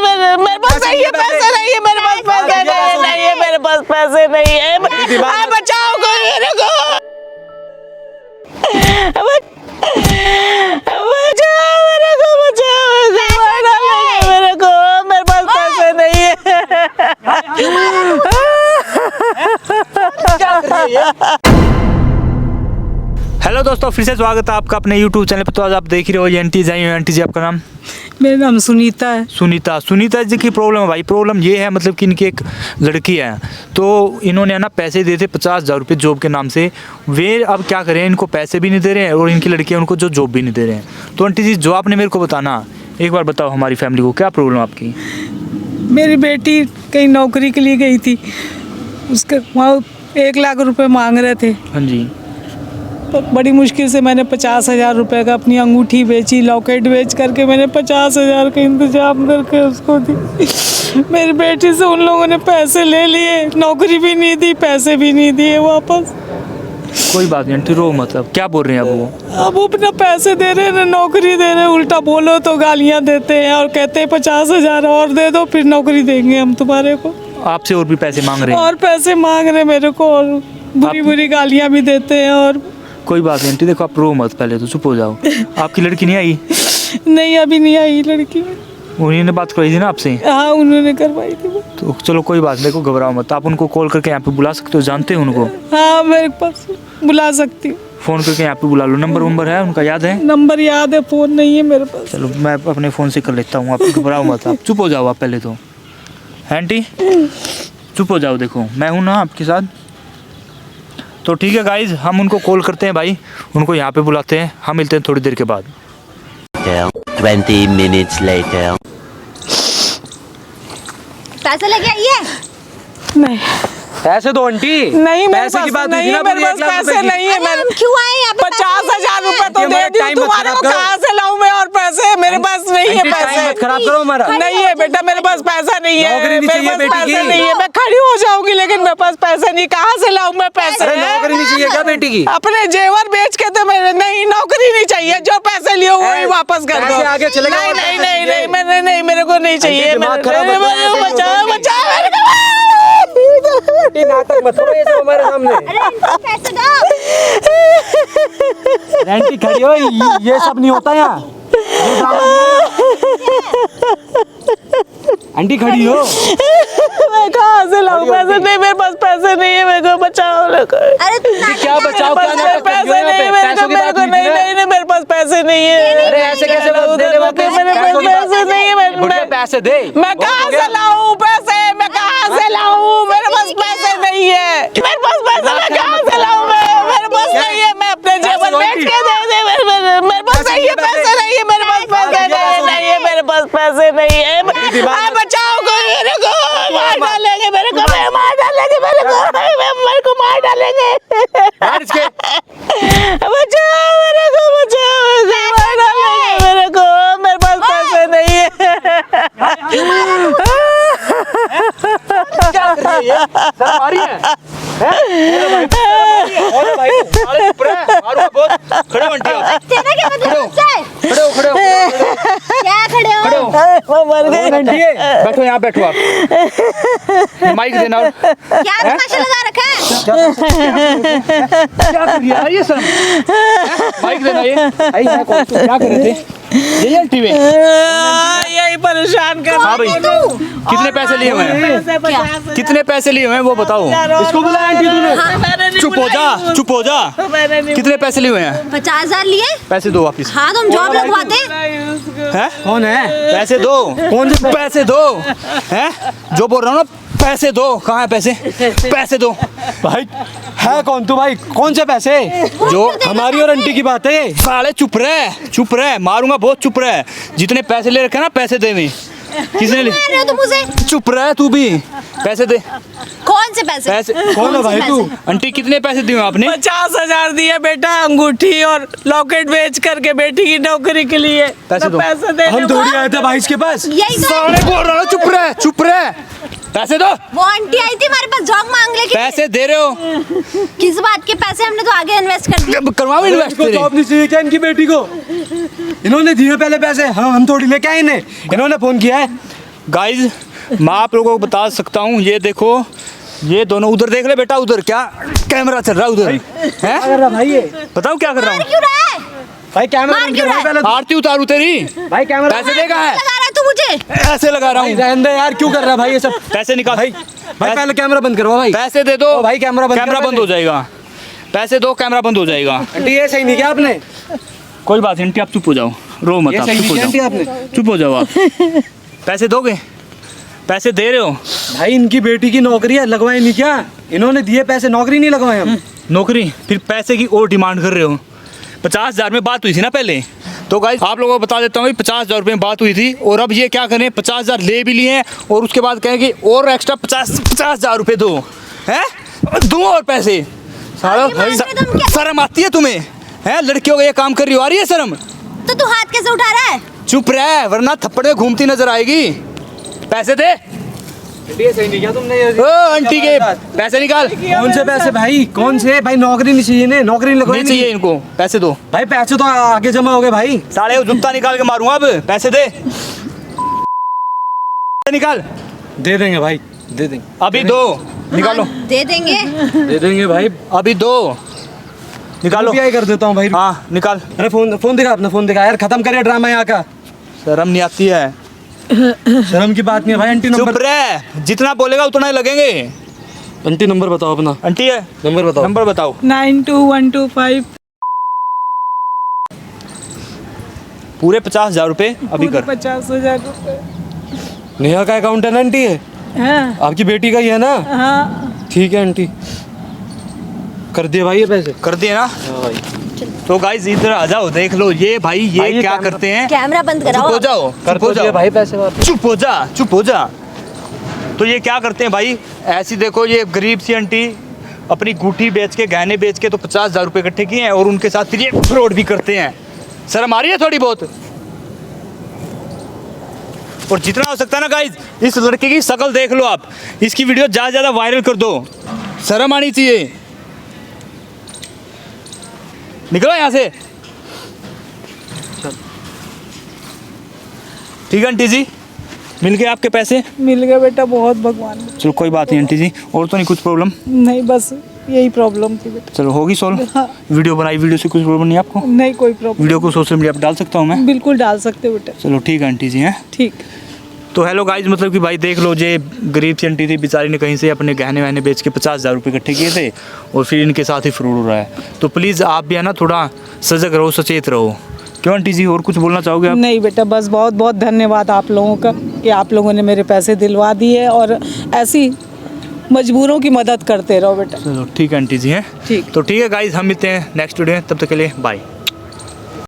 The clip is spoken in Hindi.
मेरे पास नहीं है पैसे, नहीं है मेरे पास पैसे, नहीं है मेरे पास पैसे, नहीं है। बचाओ कोई मेरे को, बचाओ मेरे को, बचाओ मेरे को, मेरे पास पैसे नहीं है। हेलो दोस्तों, फिर से स्वागत है आपका अपने YouTube चैनल पर। तो आज आप देख ही रहे हो आंटी जी, आपका नाम? मेरा नाम सुनीता है। सुनीता जी की प्रॉब्लम है भाई। प्रॉब्लम ये है मतलब कि इनकी एक लड़की है, तो इन्होंने ना पैसे दिए थे 50,000 रुपये जॉब के नाम से। वे अब क्या करें, इनको पैसे भी नहीं दे रहे हैं और इनकी लड़की है उनको जो जॉब भी नहीं दे रहे हैं। तो आंटी जी, जो आपने मेरे को बताना, एक बार बताओ हमारी फैमिली को क्या प्रॉब्लम आपकी? मेरी बेटी कहीं नौकरी के लिए गई थी, उसके वहाँ 1 लाख रुपए मांग रहे थे। हाँ जी। बड़ी मुश्किल से मैंने 50,000 रुपये का अपनी अंगूठी बेची, लॉकेट बेच करके मैंने 50,000 का इंतजाम करके उसको दी। मेरी बेटी से उन लोगों ने पैसे ले लिए, नौकरी भी नहीं दी, पैसे भी नहीं दिए वापस। कोई बात नहीं आंटी, रो मतलब। क्या बोल रहे हैं अब वो? अब वो अपना पैसे दे रहे हैं ना नौकरी दे रहे हैं, उल्टा बोलो तो गालियाँ देते हैं और कहते हैं 50,000 और दे दो फिर नौकरी देंगे हम तुम्हारे को। आपसे और भी पैसे मांग रहे हैं? और पैसे मांग रहे हैं मेरे को और बुरी गालियाँ भी देते हैं। और कोई बात नहीं आंटी, देखो आप रो मत, पहले तो चुप हो जाओ। आपकी लड़की नहीं आई? नहीं, अभी नहीं आई लड़की। उन्होंने बात कराई थी ना आपसे? हाँ, उन्होंने करवाई थी। तो चलो कोई बात नहीं, देखो घबराओ मत। आप उनको कॉल करके यहाँ पे बुला सकते हो, जानते हो उनको? हाँ, मेरे पास बुला सकती हूँ। फ़ोन करके यहाँ पे बुला लो। नंबर है उनका, याद है? नंबर याद है, फ़ोन नहीं है मेरे पास। चलो मैं अपने फ़ोन से कर लेता हूँ, आप घबराओ मत। आप चुप हो जाओ आप पहले तो। आंटी चुप हो जाओ, देखो मैं हूँ ना आपके साथ। तो ठीक है गाइज, हम उनको कॉल करते हैं भाई, उनको यहाँ पे बुलाते हैं। हम मिलते हैं थोड़ी देर के बाद। 20 minutes later. पैसे लेके आई है? नहीं, पैसे दो आंटी। नहीं, पैसे की बात नहीं है, मेरे पास पैसे नहीं है। हम क्यों आए यहाँ पे? 50,000 रुपए तो दे दी तुम्हारे को, कहाँ से लाऊं मैं और पैसे? मेरे पास नहीं है पैसे। मत खराब करो हमारा। नहीं है बेटा, मेरे पास पैसा नहीं है। नौकरी नहीं चाहिए बेटी की। पैसे नहीं है, मैं खड़ी हो जाऊंगी लेकिन मेरे पास पैसे नहीं। कहाँ से लाऊं मैं पैसे? अरे नौकरी नहीं चाहिए क्या बेटी की? अपने जेवर बेच के तो मेरे नहीं, नौकरी नहीं चाहिए। जो पैसे लिए वही वापस कर दो। पैसे आगे चले गए। नहीं, मेरे को नहीं चाहिए। दिमाग खराब मत करो। बचाओ मेरे को। नाटक मत करो ये सब हमारे सामने। अरे इनको पैसे दो। आंटी खड़ी हो, ये सब नहीं होता यहाँ। आंटी खड़ी हो। मैं कहाँ से लाऊं पैसे? नहीं, मेरे पास पैसे नहीं है। मेरे को बचाओ। अरे क्या बचाओ? क्या नाटक कर रही हो यहाँ पे? पैसों की बात हुई थी ना? नहीं, मेरे पास पैसे नहीं है। अरे ऐसे कैसे बात देने वाले? मेरे पास पैसे नहीं है। बुढ़िया पैसे दे। मैं कहाँ से लाऊं पैसे? मैं कहाँ से लाऊं? मेरे पास पैसे नहीं है। मेरे पास पैसे मैं कहाँ से लाऊं? मेरे पास नहीं है। मैं अपने जेवर बेच के दे मेरे पास नहीं है पैसे। नहीं है मेरे पास पैसे। नहीं है मेरे पास पैसे नहीं है। बचाओ कोई मेरे को, मार डालेंगे मेरे को, मार डालेंगे मेरे को, मेरे को मार डालेंगे। बचाओ मेरे को, बचाओ, मार डालेंगे मेरे को। मेरे पास पैसे नहीं है। क्या कर रही है? शर्म आ रही है? खड़े हो आंटी आप। तेरा क्या मतलब होता है? खड़े हो। क्या खड़े हो? मर गए। बैठो यहाँ, बैठो आप। माइक देना। क्या तमाशा लगा रखा है? क्या कर रही है ये सब? माइक देना। ये क्या कर रहे थे? यही आंटी में यही परेशान कर। हाँ भाई, कितने पैसे लिए हुए हैं? कितने पैसे लिए हुए हैं वो बताओ। इसको बुलाया आंटी तूने? चुप हो जा। कितने पैसे लिए हुए हैं? 50,000 लिए? पैसे दो वापिस। हाँ, तुम जॉब लगवाते। हैं? कौन है? पैसे दो। कौन से पैसे दो? हैं? जो बोल रहा हूँ ना, पैसे दो। कहाँ है पैसे? पैसे दो भाई। है कौन तू भाई? कौन से पैसे? जो हमारी और आंटी की बात है। साले चुप रहे, मारूंगा बहुत। चुप रहे। जितने पैसे ले रखे ना, पैसे दे। में किसने ले? तुम मुझे चुप रहे तू भी। पैसे दे। कौन से पैसे? कौन है भाई तू? आंटी कितने पैसे दिए आपने? 50,000 दिए बेटा, अंगूठी और लॉकेट बेच करके बेटी की नौकरी के लिए। पैसे दो। पैसे दे। हम थोड़ी आए थे भाई इसके पास। यही तो। साले बोल रहा हूँ, चुप रहे। पैसे दो। वो आंटी आई थी हमारे पास जॉब मांगने के। पैसे दे रहे हो? किस बात के पैसे? हमने तो आगे इन्वेस्ट कर दिए। करवाओ इन्वेस्ट। जॉब नहीं चाहिए क्या इनकी बेटी को? इन्होंने दिए पहले पैसे। हाँ, हम थोड़ी लेके आए इन्हें। इन्होंने फोन किया है। गाइज मैं आप लोगों को बता सकता हूँ, ये देखो ये दोनों उधर देख ले बेटा, उधर क्या कैमरा चल रहा है उधर है, भाई ये बताओ क्या कर रहा हूँ। क्यों रहा है? भाई कैमरा मार बंद क्यों कर रहा है? पहले। आरती उतारू तेरी, भाई कैमरा पैसे देगा है, लगा रहा है तू मुझे? ऐसे लगा रहा भाई हूँ। रहने दे यार, क्यों कर रहा है भाई ये सब? पैसे निकाल भाई पहले कैमरा बंद करवा भाई। पैसे दे दो भाई कैमरा बंद कैमरा कर बंद हो जाएगा, पैसे दो कैमरा बंद हो जाएगा। आंटी ये सही नहीं किया आपने, कोई बात नहीं आंटी, आप चुप हो जाओ, रो मत, ये आप सही चुप नहीं हो किया आंटी जाओ, आपने। चुप हो जाओ आप। पैसे दोगे, पैसे दे रहे हो? भाई इनकी बेटी की नौकरी है, लगवाए नहीं क्या? इन्होंने दिए पैसे, नौकरी नहीं लगवाए हम। नौकरी, फिर पैसे की और डिमांड कर रहे हो। 50,000 में बात हुई थी ना पहले, तो गाइस आप लोगों को बता देता हूँ 50,000 रुपये में बात हुई थी, और अब ये क्या करें 50,000 ले भी लिए हैं और उसके बाद कहें कि और एक्स्ट्रा 50,000 रुपये दो, हैं दूँ और पैसे। सारा आगे मांग के तुम क्या- शर्म आती है तुम्हें, हैं लड़कियों का ये काम कर रही हो, आ रही है शर्म? तो तू हाथ कैसे उठा रहा है? चुप रह वरना थप्पड़ में घूमती नजर आएगी। पैसे दे। आंटी ये सही नहीं किया तुमने ये। ओ आंटी के पैसे निकाल। कौन से पैसे भाई, कौन से? भाई नौकरी नहीं चाहिए, इन्हें नौकरी नहीं लगवाई। नहीं चाहिए इनको, पैसे दो। भाई पैसे तो आगे जमा हो गए भाई। साले वो जूता निकाल के मारूंगा अब, पैसे दे। निकाल। दे देंगे भाई, दे देंगे, अभी दो निकालो, हाँ, दे देंगे। दे देंगे भाई। अभी दो निकालो। UPI कर देता हूँ भाई। हाँ निकाल। अरे फोन दिखा, अपना फोन दिखा यार, खत्म करिए ड्रामा यहाँ का। शर्म नहीं आती है? शर्म की बात नहीं है भाई। आंटी चुप नंबर, रह, जितना बोलेगा उतना ही लगेंगे। आंटी नंबर बताओ अपना, आंटी है नंबर बताओ। नंबर बताओ। 92125 पूरे 50,000 रुपये अभी कर। 50,000 रुपये। नेहा का अकाउंट है ना आंटी? है हाँ आपकी बेटी का ही है ना? हाँ। ठीक है आंटी, कर दिए भाई ये पैसे। कर दिए ना? हाँ भाई। तो गाइस इधर आ जाओ, देख लो ये भाई ये भाई, ये क्या कैमरा- करते हैं। कैमरा बंद चुप कराओ। हो जाओ, कर चुप हो तो दिए जाओ भाई पैसे वापस। चुप हो जा, चुप हो जा। तो ये क्या करते हैं भाई, ऐसी देखो ये गरीब सी आंटी अपनी गुठी बेच के गहने बेच के तो 50,000 रुपये इकट्ठे किए हैं और उनके साथ फिर ये फ्रॉड भी करते हैं। शर्म आ रही है थोड़ी बहुत? और जितना हो सकता है ना गाइस, इस लड़के की शक्ल देख लो आप, इसकी वीडियो ज़्यादा से ज़्यादा वायरल कर दो, शर्म आनी चाहिए। निकलो यहाँ से। ठीक है आंटी जी, मिल गए आपके पैसे? मिल गया बेटा, बहुत भगवान। चलो कोई बात नहीं आंटी जी, और तो नहीं कुछ प्रॉब्लम? नहीं बस यही प्रॉब्लम थी बेटा। चलो होगी सॉल्व। हाँ। वीडियो बनाई, वीडियो से कुछ प्रॉब्लम नहीं आपको? नहीं कोई प्रॉब्लम। वीडियो को सोशल मीडिया पर डाल सकता हूँ मैं? बिल्कुल डाल सकते हो बेटा। चलो ठीक है आंटी जी हैं। ठीक। तो हेलो गाइज, मतलब कि भाई देख लो, ये गरीब सी आंटी थी बेचारी ने कहीं से अपने गहने वहने बेच के 50,000 रुपये इकट्ठे किए थे और फिर इनके साथ ही फ्रॉड हो रहा है। तो प्लीज़ आप भी है ना थोड़ा सजग रहो, सचेत रहो। क्यों आंटी जी, और कुछ बोलना चाहोगे आप? नहीं बेटा, बस बहुत बहुत धन्यवाद आप लोगों का कि आप लोगों ने मेरे पैसे दिलवा दिए और ऐसी मजबूरों की मदद करते रहो बेटा। चलो ठीक है आंटी जी हैं। ठीक। तो ठीक है गाइज, हम मिलते हैं नेक्स्ट वीडियो में, तब तक के लिए बाय।